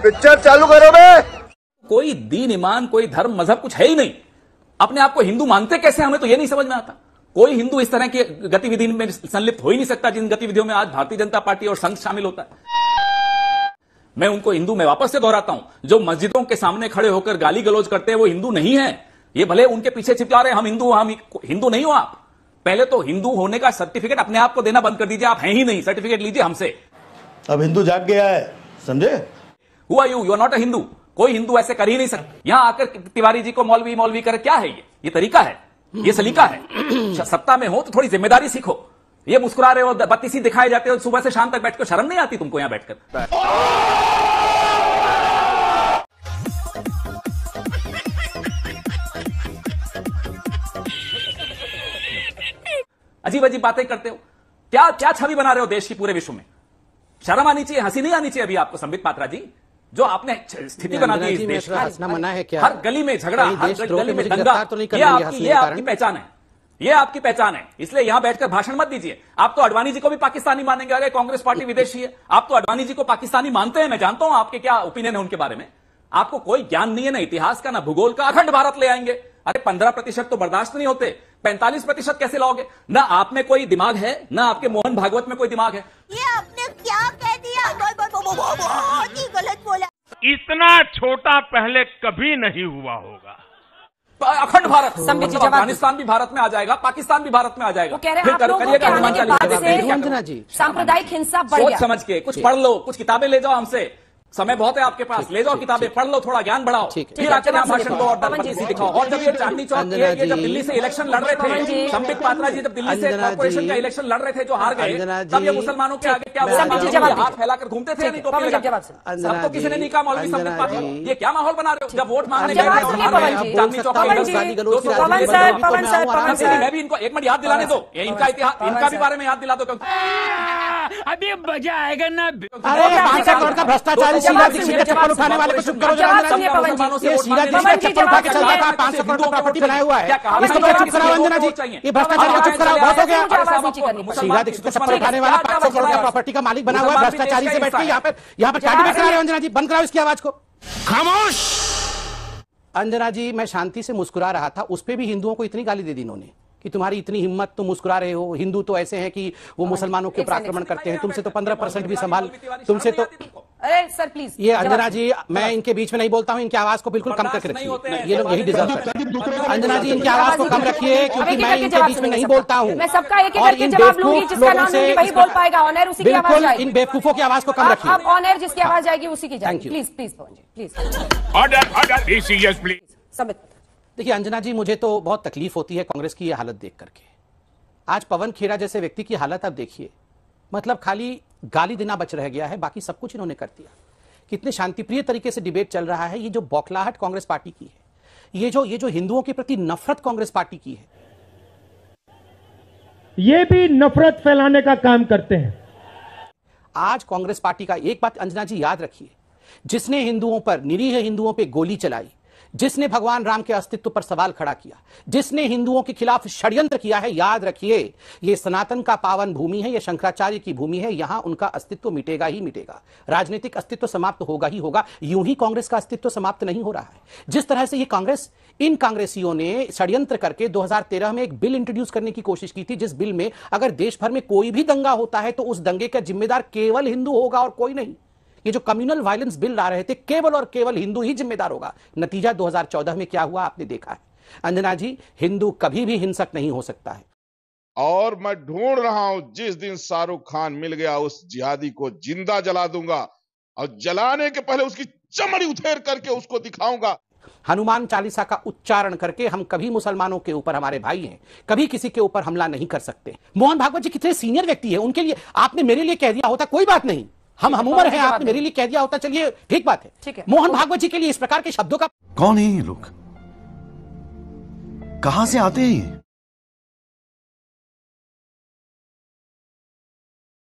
Picture चालू करो बे। कोई दीन ईमान, कोई धर्म मजहब कुछ है ही नहीं। अपने आप को हिंदू मानते कैसे, हमें तो यह नहीं समझ में आता। कोई हिंदू इस तरह की गतिविधि में संलिप्त हो ही नहीं सकता जिन गतिविधियों में आज भारतीय जनता पार्टी और संघ शामिल होता है। मैं उनको हिंदू में वापस से दोहराता हूं, जो मस्जिदों के सामने खड़े होकर गाली गलौज करते हैं वो हिंदू नहीं है। ये भले उनके पीछे चिपका रहे हम हिंदू नहीं हो आप। पहले तो हिंदू होने का सर्टिफिकेट अपने आप को देना बंद कर दीजिए। आप हैं ही नहीं, सर्टिफिकेट लीजिए हमसे। अब हिंदू जाग गया है, समझे? Who are you are not a Hindu. कोई हिंदू ऐसे कर ही नहीं सकता। यहां आकर तिवारी जी को मौलवी कर क्या है? ये तरीका है, ये सलीका है। सत्ता में हो तो थोड़ी जिम्मेदारी सीखो। ये मुस्कुरा रहे हो, बत्तीसी दिखाए जाते हो सुबह से शाम तक बैठकर, शर्म नहीं आती तुमको यहां बैठकर? अजीब अजीब बातें करते हो। क्या क्या छवि बना रहे हो देश की पूरे विश्व में? शर्म आनी चाहिए, हंसी नहीं आनी चाहिए अभी आपको संबित पात्रा जी, जो आपने स्थिति बना दी इस देश का। हंसना मना है क्या? हर गली में झगड़ा, हर गली में दंगा, ये आपकी पहचान है, ये आपकी पहचान है। इसलिए यहां बैठकर भाषण मत दीजिए। आप तो अडवाणी जी को भी पाकिस्तानी मानेंगे। अरे कांग्रेस पार्टी विदेशी है, आप तो अडवाणी जी को पाकिस्तानी मानते हैं। मैं जानता हूं आपके क्या ओपिनियन है उनके बारे में। आपको कोई ज्ञान नहीं है, ना इतिहास का ना भूगोल का। अखंड भारत ले आएंगे। अरे 15% तो बर्दाश्त नहीं होते, 45% कैसे लाओगे? ना आप में कोई दिमाग है, ना आपके मोहन भागवत में कोई दिमाग है। ये आपने क्या कह दिया? बहुत ही गलत बोला। इतना छोटा पहले कभी नहीं हुआ होगा। अखंड भारत, अफगानिस्तान भी भारत में आ जाएगा, पाकिस्तान भी भारत में आ जाएगा। वो कह रहे हैं आप लोगों के आने के बाद से सांप्रदायिक हिंसा बढ़ गया। सोच समझ के कुछ पढ़ लो, कुछ किताबें ले जाओ हमसे। समय बहुत है आपके पास, ले जाओ किताबें, पढ़ लो, थोड़ा ज्ञान बढ़ाओ, फिर आके यहाँ भाषण दो और दर्पणीसी दिखाओ। और जब ये चांदनी चौक ये जब दिल्ली से इलेक्शन लड़ रहे थे, संबित पात्रा जी जब दिल्ली से कॉर्पोरेशन का इलेक्शन लड़ रहे थे, जो हार गए, तब ये मुसलमानों के आगे क्या हाथ फैलाकर घूमते थे? नहीं तो सब तो किसी ने नहीं कहा मौलवी संबित पात्रा, ये क्या माहौल बना रहे हो? जब वोट मांगने गए चांदनी चौक, मैं भी इनको एक मिनट याद दिलाने दो, इनका इतिहास, इनका भी बारे में याद दिला दो। अभी मजा आएगा ना। भ्रष्टाचारी शीला दीक्षित के चप्पल उठाने वाले को चुप करो जरा। ये शीला दीक्षित चप्पल उठा के चल रहा था, 500 करोड़ का प्रॉपर्टी बनाया हुआ है, इसको चुप कराओ अंजना जी। ये भ्रष्टाचारी को चुप कराओ, बहुत हो गया। शीला दीक्षित का चप्पल उठाने वाला 500 करोड़ का प्रॉपर्टी का मालिक बना हुआ है, भ्रष्टाचारी से बैठ के यहाँ पर क्या डिबेट करा रहे हो? अंजना जी बंद कराओ इसकी आवाज को, खामोश। अंजना जी मैं शांति से मुस्कुरा रहा था, उस पर भी हिंदुओं को इतनी गाली दे दी इन्होंने कि तुम्हारी इतनी हिम्मत, तुम मुस्कुरा रहे हो। हिंदू तो ऐसे हैं कि वो मुसलमानों के ऊपर आक्रमण करते हैं, तुमसे तो 15% भी संभाल, तुमसे तो। अरे सर प्लीज, ये अंजना जी मैं इनके बीच में नहीं बोलता हूं, इनकी आवाज को बिल्कुल कम करके रखिए, ये लोग यही डिजर्व करते हैं। अंजना जी इनकी आवाज को कम रखिए, क्योंकि मैं इनके बीच में नहीं बोलता हूं। मैं सबका एक एक करके जवाब लूंगी, जिसका नाम लूंगी वही बोल पाएगा। ऑन एयर उसी की आवाज जाएगी। इन बेवकूफों की आवाज को कम रखिए। अब ऑन एयर जिसकी आवाज जाएगी उसी की जाएगी। Please please Pawan ji please. Order be serious please. Sambit, देखिए अंजना जी मुझे तो बहुत तकलीफ होती है कांग्रेस की ये हालत देख करके। आज पवन खेड़ा जैसे व्यक्ति की हालत आप देखिए, मतलब खाली गाली देना बच रह गया है, बाकी सब कुछ इन्होंने कर दिया। कितने शांतिप्रिय तरीके से डिबेट चल रहा है। ये जो बौखलाहट कांग्रेस पार्टी की है, ये जो हिंदुओं के प्रति नफरत कांग्रेस पार्टी की है, ये भी नफरत फैलाने का काम करते हैं। आज कांग्रेस पार्टी का एक बात अंजना जी याद रखिए, जिसने हिंदुओं पर, निरीह हिंदुओं पर गोली चलाई, जिसने भगवान राम के अस्तित्व पर सवाल खड़ा किया, जिसने हिंदुओं के खिलाफ षड्यंत्र किया है, याद रखिए यह सनातन का पावन भूमि है, यह शंकराचार्य की भूमि है, यहां उनका अस्तित्व मिटेगा ही मिटेगा। राजनीतिक अस्तित्व समाप्त होगा ही होगा। यूं ही कांग्रेस का अस्तित्व समाप्त नहीं हो रहा है। जिस तरह से ये कांग्रेस, इन कांग्रेसियों ने षड्यंत्र करके 2013 में एक बिल इंट्रोड्यूस करने की कोशिश की थी, जिस बिल में अगर देश भर में कोई भी दंगा होता है तो उस दंगे का जिम्मेदार केवल हिंदू होगा और कोई नहीं। ये जो कम्युनल वायलेंस बिल ला रहे थे, केवल और केवल हिंदू ही जिम्मेदार होगा। नतीजा 2014 में क्या हुआ आपने देखा है। अंजना जी, हिंदू कभी भी हिंसक नहीं हो सकता है। और मैं ढूंढ रहा हूं, जिस दिन शाहरुख खान मिल गया उस जिहादी को जिंदा जला दूंगा, और जलाने के पहले उसकी चमड़ी उधेड़ करके उसको दिखाऊंगा। हनुमान चालीसा का उच्चारण करके हम कभी मुसलमानों के ऊपर, हमारे भाई हैं, कभी किसी के ऊपर हमला नहीं कर सकते। मोहन भागवत जी कितने सीनियर व्यक्ति है, उनके लिए आपने मेरे लिए कह दिया होता कोई बात नहीं, हम उम्र हैं, आपने मेरे लिए कह दिया होता, चलिए ठीक बात है। ठीक है। मोहन भागवत जी के लिए इस प्रकार के शब्दों का, कौन है ये लोग, कहां से आते हैं ये?